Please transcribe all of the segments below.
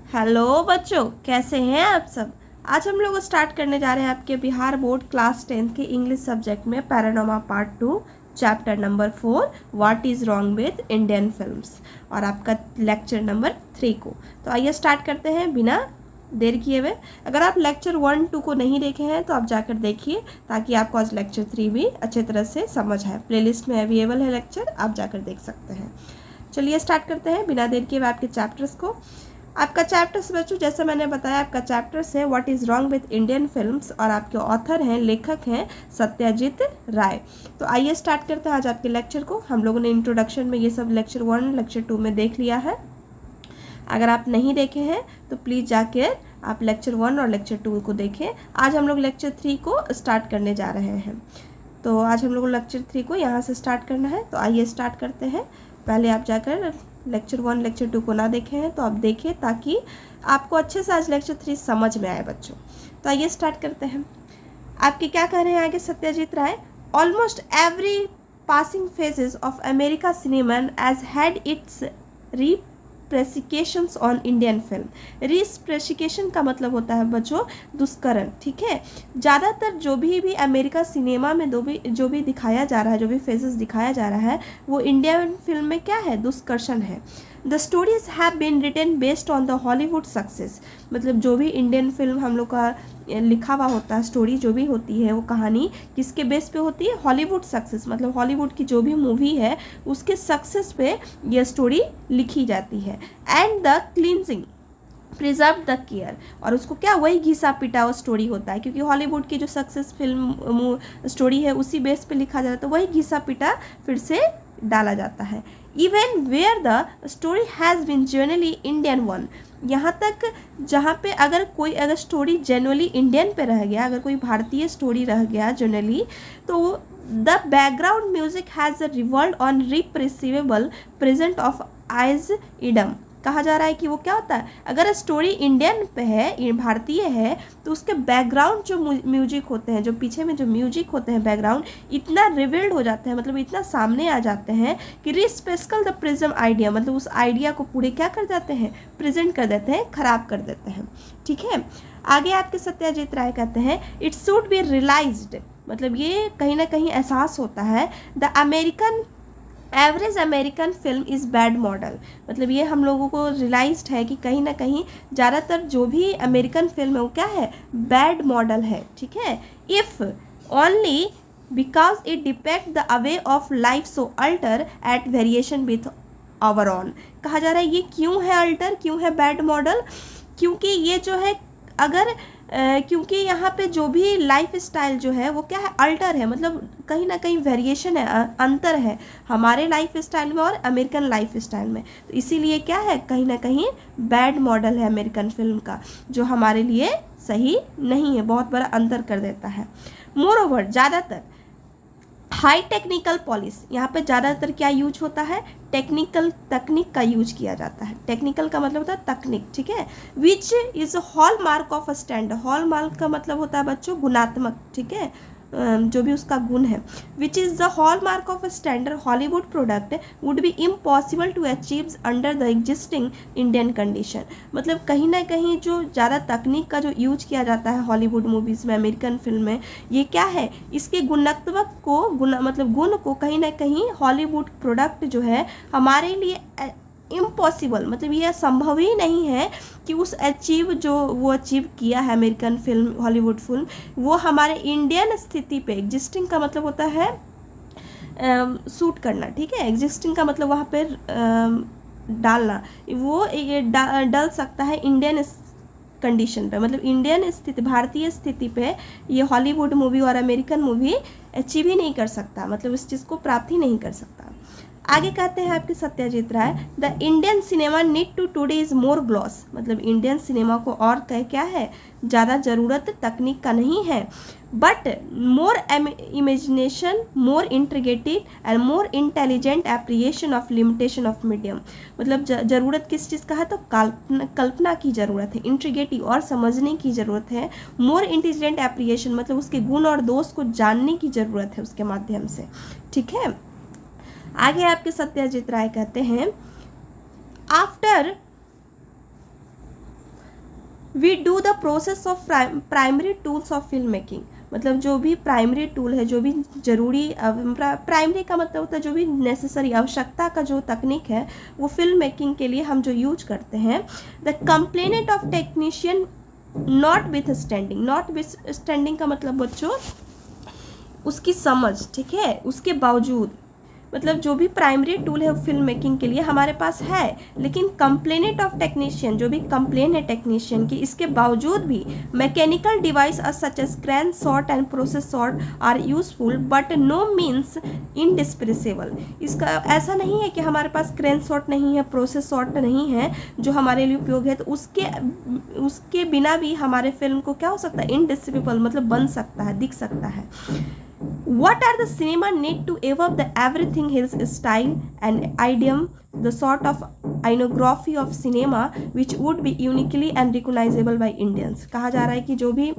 Hello बच्चों, कैसे हैं आप सब। आज हम लोग स्टार्ट करने जा रहे हैं आपके बिहार बोर्ड क्लास 10 के इंग्लिश सब्जेक्ट में panorama part 2 chapter number 4 what is wrong with Indian films और आपका लेक्चर नंबर 3 को। तो आइए स्टार्ट करते हैं बिना देर किए हुए। अगर आप लेक्चर 1-2 को नहीं देखे हैं तो आप जाकर देखिए ताकि आपको आज लेक्चर 3 भी अच्छे तरह से समझ आए। प्लेलिस्ट में अवेलेबल है लेक्चर, आप जाकर देख सकते हैं। चलिए स्टार्ट करते हैं बिना देर किए हुए आपके चैप्टर्स को। आपका चैप्टर्स बच्चों, जैसे मैंने बताया, आपका चैप्टर्स है what is wrong with Indian films और आपके ऑथर हैं, लेखक हैं सत्यजीत राय। तो आइए स्टार्ट करते हैं आज आपके लेक्चर को। हम लोगों ने इंट्रोडक्शन में ये सब लेक्चर 1 लेक्चर 2 में देख लिया है। अगर आप नहीं देखे हैं तो प्लीज़ जाकर आप लेक्चर 1 और लेक्चर 2 को देखें। आज हम लोग लेक्चर 3 को स्टार्ट करने जा रहे हैं। तो आज हम लोग लेक्चर 3 को यहाँ से स्टार्ट करना है। तो आइए स्टार्ट करते हैं। पहले आप जाकर लेक्चर 1 लेक्चर 2 को ना देखे हैं तो आप देखें ताकि आपको अच्छे से आज लेक्चर 3 समझ में आए बच्चों। तो आइए स्टार्ट करते हैं। आपके क्या कह रहे हैं आगे Satyajit Ray. Almost every passing phases of America cinema has had its repercussions on Indian film. Repercussion का मतलब होता है बच्चों दुष्करण, ठीक है। ज़्यादातर जो भी अमेरिका सिनेमा में जो भी दिखाया जा रहा है, जो भी फेजेस दिखाया जा रहा है, वो इंडियन फिल्म में क्या है, दुष्कर्षण है। The stories have been written based on the Hollywood success. मतलब जो भी इंडियन फिल्म हम लोग का लिखा हुआ होता है, स्टोरी जो भी होती है, वो कहानी किसके बेस पे होती है, हॉलीवुड सक्सेस। मतलब हॉलीवुड की जो भी मूवी है उसके सक्सेस पे यह स्टोरी लिखी जाती है। And the cleansing preserve the care, और उसको क्या, वही घिसा पिटा हुआ स्टोरी होता है, क्योंकि हॉलीवुड की जो सक्सेस फिल्म स्टोरी है उसी बेस पे लिखा जाता है, तो वही घिसा पिटा फिर से डाला जाता है। Even where the story has been generally Indian one, यहाँ तक जहाँ पे अगर स्टोरी जनरली इंडियन पे रह गया, अगर कोई भारतीय स्टोरी रह गया जनरली, तो the background music has revolve on repressible present of eyes idiom. कहा जा रहा है कि वो क्या होता है, अगर स्टोरी इंडियन पे है, भारतीय है, तो उसके बैकग्राउंड जो म्यूजिक होते हैं, जो पीछे में जो म्यूजिक होते हैं बैकग्राउंड, इतना रिवील्ड हो जाते हैं, मतलब इतना सामने आ जाते हैं कि रिस्पेस्कल द प्रिज्म आइडिया, मतलब उस आइडिया को पूरे क्या कर जाते हैं, प्रेजेंट कर देते हैं, खराब कर देते हैं, ठीक है। आगे आपके सत्यजीत राय कहते हैं इट शुड बी रियलाइज्ड, मतलब ये कहीं ना कहीं एहसास होता है, the American average American film is bad model. मतलब ये हम लोगों को रियलाइज्ड है कि कहीं ना कहीं ज़्यादातर जो भी अमेरिकन फिल्म है वो क्या है, बैड मॉडल है, ठीक है। If only because it depict the away of life so alter at variation with our own. कहा जा रहा है ये क्यों है अल्टर, क्यों है बैड मॉडल, क्योंकि ये जो है अगर क्योंकि यहाँ पे जो भी लाइफ स्टाइल जो है वो क्या है, अल्टर है, मतलब कहीं ना कहीं वेरिएशन है, अंतर है हमारे लाइफ स्टाइल में और अमेरिकन लाइफ स्टाइल में। तो इसीलिए क्या है, कहीं ना कहीं बैड मॉडल है अमेरिकन फिल्म का, जो हमारे लिए सही नहीं है, बहुत बड़ा अंतर कर देता है। मोर ओवर ज़्यादातर हाई टेक्निकल पॉलिश, यहाँ पे ज़्यादातर क्या यूज होता है, तकनीक का यूज किया जाता है। टेक्निकल का मतलब होता है तकनीक, ठीक है। Which is hall mark of a standard, hall mark का मतलब होता है बच्चों गुणात्मक, ठीक है, जो भी उसका गुण है। Which is the hallmark of a standard Hollywood product would be impossible to achieve under the existing Indian condition. मतलब कहीं ना कहीं जो ज़्यादा तकनीक का जो यूज किया जाता है हॉलीवुड मूवीज़ में, अमेरिकन फिल्म में, ये क्या है, इसके गुणात्मक को मतलब गुण को कहीं ना कहीं हॉलीवुड प्रोडक्ट जो है हमारे लिए इम्पॉसिबल, मतलब यह संभव ही नहीं है कि वो अचीव किया है अमेरिकन फिल्म, हॉलीवुड फिल्म, वो हमारे इंडियन स्थिति पे, एग्जिस्टिंग का मतलब होता है सूट करना, ठीक है। एग्जिस्टिंग का मतलब वहाँ पे डालना, वो डल सकता है इंडियन कंडीशन पे, मतलब इंडियन स्थिति, भारतीय स्थिति पे ये हॉलीवुड मूवी और अमेरिकन मूवी अचीव ही नहीं कर सकता, मतलब इस चीज़ को प्राप्त ही नहीं कर सकता। आगे कहते हैं आपके Satyajit Ray the Indian cinema need to today is more gloss. मतलब इंडियन सिनेमा को और क्या है, ज़्यादा ज़रूरत तकनीक का नहीं है, but more imagination, more integrated and more intelligent appreciation of limitation of medium. मतलब ज़रूरत किस चीज़ का है, तो कल्पना की ज़रूरत है, इंटीग्रेटिव और समझने की ज़रूरत है, मोर इंटेलिजेंट एप्रिएशन मतलब उसके गुण और दोष को जानने की ज़रूरत है उसके माध्यम से, ठीक है। आगे आपके सत्यजीत राय कहते हैं after we do the process of primary tools of film making, मतलब जो भी प्राइमरी टूल है, जो भी जरूरी, प्राइमरी का मतलब होता है जो भी नेसेसरी, आवश्यकता का जो तकनीक है वो फिल्म मेकिंग के लिए हम जो यूज करते हैं। The complainant of technician not with standing, not with standing का मतलब बच्चों उसकी समझ, ठीक है, उसके बावजूद, मतलब जो भी प्राइमरी टूल है फिल्म मेकिंग के लिए हमारे पास है, लेकिन कंप्लेनेंट ऑफ टेक्नीशियन, जो भी कंप्लेन है टेक्नीशियन की, इसके बावजूद भी mechanical device such as crane shot and process shot are useful but no means indispensable. इसका ऐसा नहीं है कि हमारे पास क्रैन सॉर्ट नहीं है, प्रोसेस सॉर्ट नहीं है जो हमारे लिए उपयोग है, तो उसके बिना भी हमारे फिल्म को क्या हो सकता है, इनडिस्पेंसेबल मतलब बन सकता है, दिख सकता है। What are the cinema need to evoke the everything his style and idiom, the sort of iconography of cinema which would be uniquely and recognizable by Indians। कहा जा रहा है कि जो भी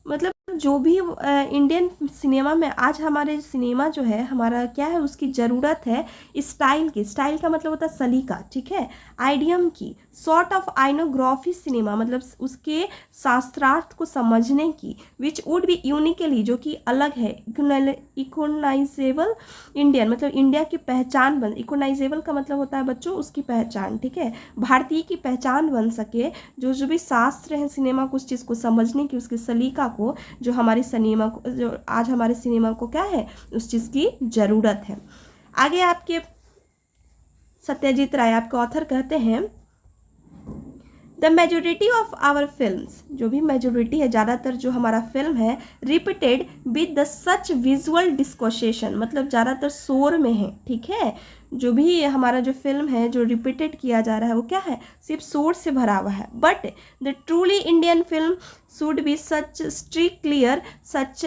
मतलब जो भी इंडियन सिनेमा में आज हमारे सिनेमा जो है हमारा क्या है, उसकी ज़रूरत है स्टाइल की, स्टाइल का मतलब होता है सलीका, ठीक है, आइडियम की, सॉर्ट ऑफ आइनोग्राफी सिनेमा मतलब उसके शास्त्रार्थ को समझने की, विच वुड बी यूनिकली जो कि अलग है, इकोनाइजेबल इंडियन मतलब इंडिया की पहचान बन, इकोनाइजेबल का मतलब होता है बच्चों उसकी पहचान, ठीक है, भारतीय की पहचान बन सके, जो भी शास्त्र हैं सिनेमा को उस चीज़ को समझने की, उसके सलीका को, जो हमारी सिनेमा को, जो आज हमारे सिनेमा को क्या है उस चीज़ की ज़रूरत है। आगे आपके सत्यजीत राय आपके ऑथर कहते हैं the majority of our films, जो भी मेजोरिटी है ज़्यादातर जो हमारा फिल्म है, repeated with the such visual dislocation मतलब ज़्यादातर शोर में है, ठीक है, जो भी हमारा जो फिल्म है जो रिपीटेड किया जा रहा है वो क्या है, सिर्फ शोर से भरा हुआ है। But the truly Indian film should be such strict clear such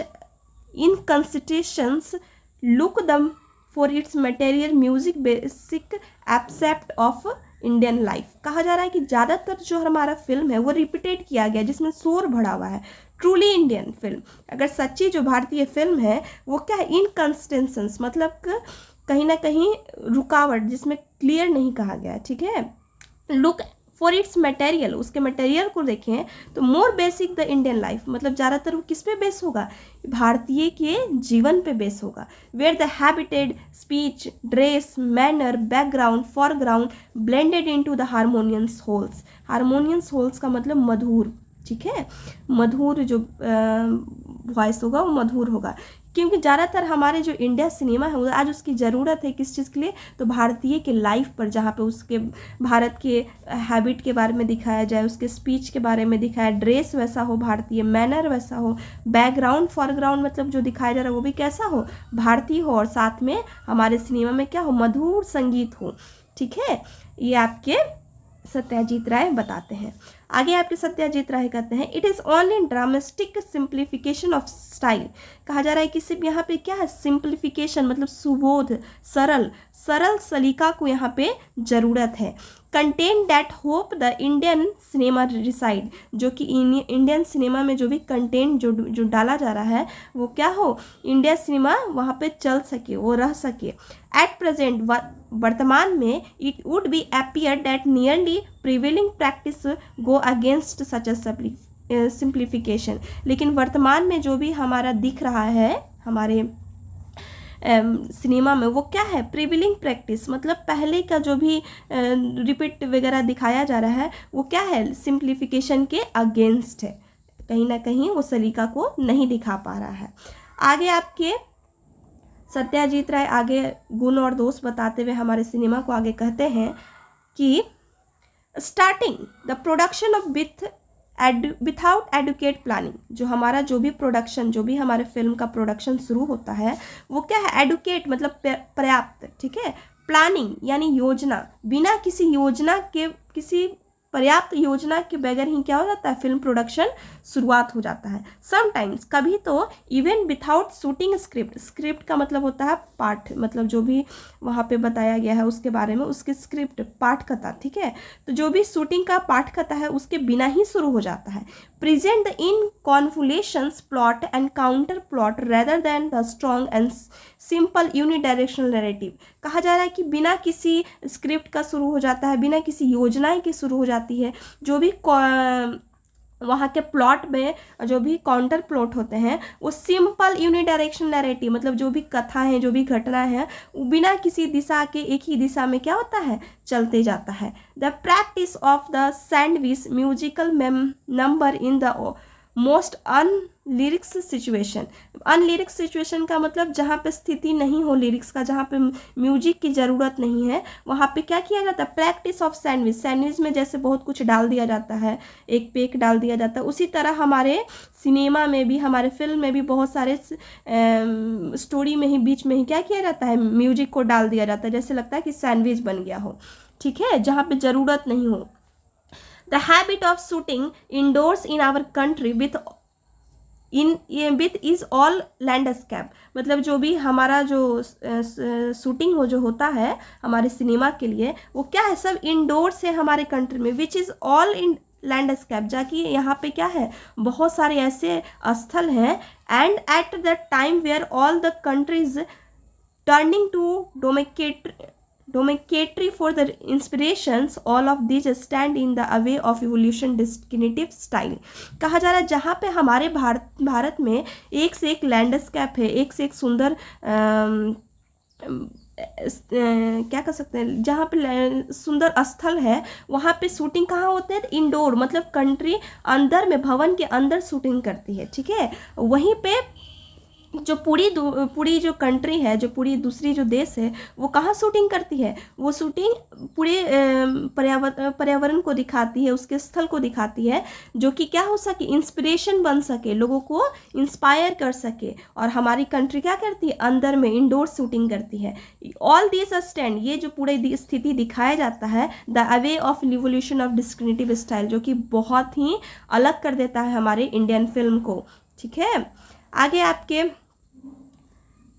inconsistence look them for its material music basic aspect of Indian life. कहा जा रहा है कि ज़्यादातर जो हमारा फिल्म है वो रिपीटेड किया गया जिसमें शोर भरा हुआ है। ट्रूली इंडियन फिल्म, अगर सच्ची जो भारतीय फिल्म है वो क्या है, इनकंसिस्टेंस मतलब कहीं ना कहीं रुकावट जिसमें क्लियर नहीं कहा गया, ठीक है, लुक फॉर इट्स मटेरियल उसके मटेरियल को देखें तो मोर बेसिक द इंडियन लाइफ मतलब ज़्यादातर वो किस पे बेस होगा, भारतीय के जीवन पे बेस होगा। Where the habited speech dress manner background foreground blended into the harmonious wholes, harmonious wholes का मतलब मधुर, ठीक है, मधुर जो वॉइस होगा वो मधुर होगा, क्योंकि ज़्यादातर हमारे जो इंडिया सिनेमा है आज उसकी ज़रूरत है किस चीज़ के लिए, तो भारतीय के लाइफ पर, जहाँ पे उसके भारत के हैबिट के बारे में दिखाया जाए, उसके स्पीच के बारे में दिखाया, ड्रेस वैसा हो भारतीय, मैनर वैसा हो, बैकग्राउंड फॉरग्राउंड मतलब जो दिखाया जा रहा है वो भी कैसा हो, भारतीय हो, और साथ में हमारे सिनेमा में क्या हो, मधुर संगीत हो, ठीक है। ये आपके सत्यजीत राय बताते हैं। आगे आपके सत्यजीत राय कहते हैं it is only drumstick simplification of style. कहा जा रहा है कि सिर्फ यहाँ पे क्या है, सिंप्लीफिकेशन मतलब सुबोध, सरल सलीका को यहाँ पे ज़रूरत है। Content that hope the Indian cinema reside, जो कि इंडियन सिनेमा में जो भी कंटेंट जो डाला जा रहा है वो क्या हो, इंडिया सिनेमा वहाँ पे चल सके, वो रह सके। एट प्रेजेंट वर्तमान में it would be appear that nearly prevailing practice go against such A simplification, लेकिन वर्तमान में जो भी हमारा दिख रहा है हमारे सिनेमा में वो क्या है, प्रिविलिंग प्रैक्टिस मतलब पहले का जो भी रिपीट वगैरह दिखाया जा रहा है वो क्या है, सिंप्लीफिकेशन के अगेंस्ट है, कहीं ना कहीं वो सलीका को नहीं दिखा पा रहा है। आगे आपके सत्यजीत राय आगे गुण और दोष बताते हुए हमारे सिनेमा को आगे कहते हैं कि starting the production of without adequate planning, जो हमारा जो भी प्रोडक्शन, जो भी हमारे फिल्म का प्रोडक्शन शुरू होता है वो क्या है, एडुकेट मतलब पर्याप्त, ठीक है, प्लानिंग यानी योजना, बिना किसी योजना के, किसी पर्याप्त योजना के बगैर ही क्या हो जाता है, फिल्म प्रोडक्शन शुरुआत हो जाता है। समटाइम्स कभी तो even without shooting script, script का मतलब होता है पाठ, मतलब जो भी वहाँ पे बताया गया है उसके बारे में उसकी स्क्रिप्ट, पाठकथा, ठीक है, तो जो भी शूटिंग का पाठकथा है उसके बिना ही शुरू हो जाता है। Present the in convolutions plot and counter plot rather than the strong and simple unidirectional narrative, कहा जा रहा है कि बिना किसी स्क्रिप्ट का शुरू हो जाता है, बिना किसी योजनाएं के शुरू हो जाती है। जो भी वहाँ के प्लॉट में जो भी काउंटर प्लॉट होते हैं वो सिंपल यूनिडायरेक्शन नैरेटिव, मतलब जो भी कथा है, जो भी घटना है, वो बिना किसी दिशा के एक ही दिशा में क्या होता है, चलते जाता है। The practice of the sandwich musical number in the most unlyrical situation. Unlyrical situation का मतलब जहाँ पे स्थिति नहीं हो लिरिक्स का, जहाँ पे म्यूजिक की ज़रूरत नहीं है, वहाँ पे क्या किया जाता है, प्रैक्टिस ऑफ सैंडविच। सैंडविच में जैसे बहुत कुछ डाल दिया जाता है, एक पे एक डाल दिया जाता है, उसी तरह हमारे सिनेमा में भी, हमारे फिल्म में भी बहुत सारे स्टोरी में ही बीच में ही क्या किया जाता है, म्यूजिक को डाल दिया जाता है, जैसे लगता है कि सैंडविच बन गया हो, ठीक है, जहाँ पे ज़रूरत नहीं हो। The habit of shooting indoors in our country with is all landscape, मतलब जो भी हमारा जो शूटिंग हो जो होता है हमारे सिनेमा के लिए, वो क्या है, सब इंडोर्स है हमारे कंट्री में, which is all in landscape, जाकि यहाँ पे क्या है, बहुत सारे ऐसे स्थल हैं। And at the time where all the countries turning to documentary for the inspirations, all of this stand in the away of evolution distinctive style. कहा जा रहा है जहाँ पे हमारे भारत में एक से एक लैंडस्केप है, एक से एक सुंदर क्या कह सकते हैं, जहाँ पे सुंदर स्थल है, वहाँ पे शूटिंग कहाँ होते हैं, इंडोर, मतलब कंट्री अंदर में, भवन के अंदर शूटिंग करती है, ठीक है। वहीं पे जो पूरी जो कंट्री है, जो पूरी दूसरी जो देश है, वो कहाँ शूटिंग करती है, वो शूटिंग पूरे पर्यावरण को दिखाती है, उसके स्थल को दिखाती है, जो कि क्या हो सके, इंस्पिरेशन बन सके, लोगों को इंस्पायर कर सके। और हमारी कंट्री क्या करती है, अंदर में इंडोर शूटिंग करती है। ऑल दिस स्टैंड, ये जो पूरी स्थिति दिखाया जाता है, the away of revolution of discriminative style, जो कि बहुत ही अलग कर देता है हमारे इंडियन फिल्म को, ठीक है। आगे आपके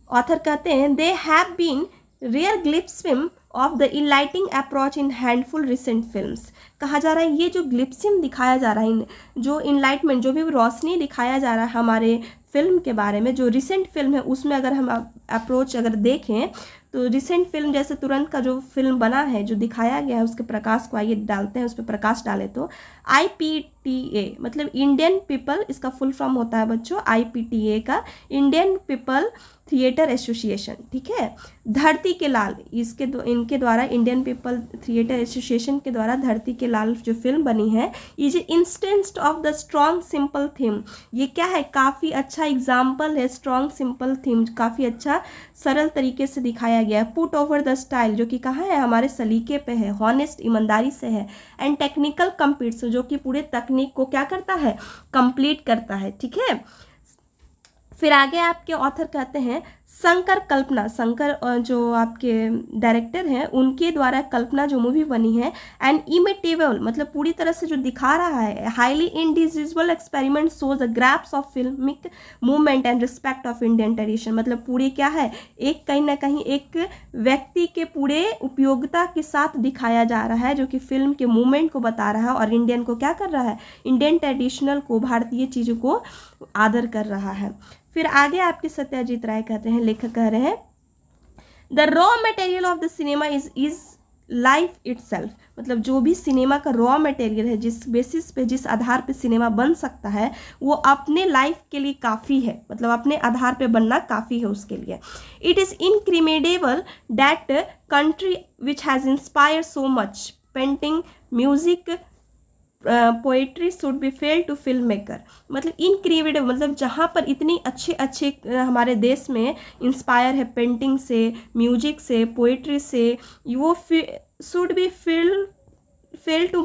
ऑथर कहते हैं, they have been rare glimpses of the enlightening approach in handful recent films. कहा जा रहा है ये जो ग्लिप्सिम दिखाया जा रहा है, जो इनलाइटमेंट, जो भी रोशनी दिखाया जा रहा है हमारे फिल्म के बारे में, जो रिसेंट फिल्म है उसमें अगर हम अप्रोच अगर देखें तो रिसेंट फिल्म जैसे तुरंत का जो फिल्म बना है, जो दिखाया गया है, उसके प्रकाश को आइए डालते हैं, उस पर प्रकाश डालें तो IPTA मतलब इंडियन पीपल, इसका फुल फॉर्म होता है बच्चों IPTA का, इंडियन पीपल थिएटर एसोसिएशन, ठीक है। धरती के लाल, इनके द्वारा, इंडियन पीपल थिएटर एसोसिएशन के द्वारा धरती के लाल जो फिल्म बनी है, is instance of the strong simple theme. ये क्या है, काफ़ी अच्छा एग्जाम्पल है, स्ट्रॉन्ग सिंपल थीम, काफ़ी अच्छा सरल तरीके से दिखाया गया है। पुट ओवर द स्टाइल, जो कि कहाँ है, हमारे सलीके पे है, हॉनेस्ट, ईमानदारी से है। एंड टेक्निकल कंप्लीट्स, जो कि पूरे तकनीक को क्या करता है, कंप्लीट करता है, ठीक है। फिर आगे आपके ऑथर कहते हैं, शंकर कल्पना, शंकर जो आपके डायरेक्टर हैं, उनके द्वारा कल्पना जो मूवी बनी है, एंड इमिटेबल मतलब पूरी तरह से जो दिखा रहा है, highly individual experiment shows the grasps of filmic movement and respect of Indian tradition. मतलब पूरी क्या है, एक कहीं ना कहीं एक व्यक्ति के पूरे उपयोगिता के साथ दिखाया जा रहा है, जो कि फिल्म के मूवमेंट को बता रहा है और इंडियन को क्या कर रहा है, इंडियन ट्रेडिशनल को, भारतीय चीज़ों को आदर कर रहा है। फिर आगे आपके सत्यजीत राय कहते हैं, लेखक कह रहे हैं, the raw material of the cinema is life itself. मतलब जो भी सिनेमा का रॉ मटेरियल है, जिस बेसिस पे, जिस आधार पे सिनेमा बन सकता है, वो अपने लाइफ के लिए काफ़ी है, मतलब अपने आधार पे बनना काफ़ी है उसके लिए। It is incredible that country which has inspired so much, painting, music, poetry should be fail to film maker. मतलब इनक्रिएटिव, मतलब जहाँ पर इतनी अच्छे हमारे देश में इंस्पायर है, पेंटिंग से, म्यूजिक से, पोइट्री से, वो should be fail to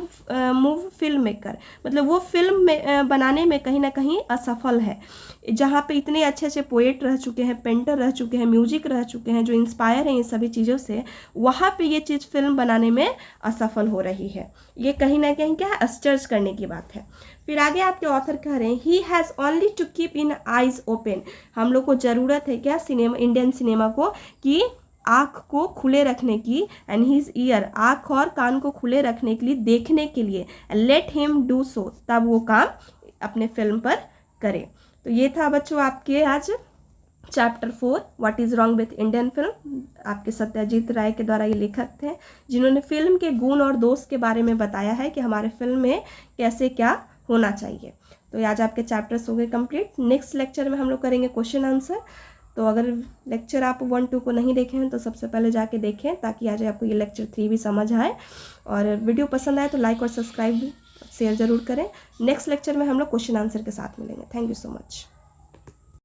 move film maker. मतलब वो फिल्म में बनाने में कहीं ना कहीं असफल है। जहाँ पे इतने अच्छे पोएट रह चुके हैं, पेंटर रह चुके हैं, म्यूजिक रह चुके हैं, जो इंस्पायर हैं इन सभी चीज़ों से, वहाँ पे ये चीज़ फिल्म बनाने में असफल हो रही है। ये कहीं ना कहीं क्या है, आश्चर्य करने की बात है। फिर आगे आपके ऑथर कह रहे हैं, he has only to keep in eyes open. हम लोग को ज़रूरत है क्या, सिनेमा, इंडियन सिनेमा को, कि आँख को खुले रखने की, एंड हिज ईयर, आँख और कान को खुले रखने के लिए, देखने के लिए, लेट हिम डू सो, तब वो काम अपने फिल्म पर करे। तो ये था बच्चों आपके आज chapter 4 what is wrong with Indian film, आपके सत्यजीत राय के द्वारा ये लेखक थे जिन्होंने फिल्म के गुण और दोष के बारे में बताया है कि हमारे फिल्म में कैसे क्या होना चाहिए। तो आज आपके चैप्टर्स हो गए कंप्लीट। नेक्स्ट लेक्चर में हम लोग करेंगे क्वेश्चन आंसर। तो अगर लेक्चर आप 1, 2 को नहीं देखे हैं तो सबसे पहले जाके देखें, ताकि आज आपको ये लेक्चर 3 भी समझ आए। और वीडियो पसंद आए तो लाइक और सब्सक्राइब शेयर ज़रूर करें। नेक्स्ट लेक्चर में हम लोग क्वेश्चन आंसर के साथ मिलेंगे। Thank you so much.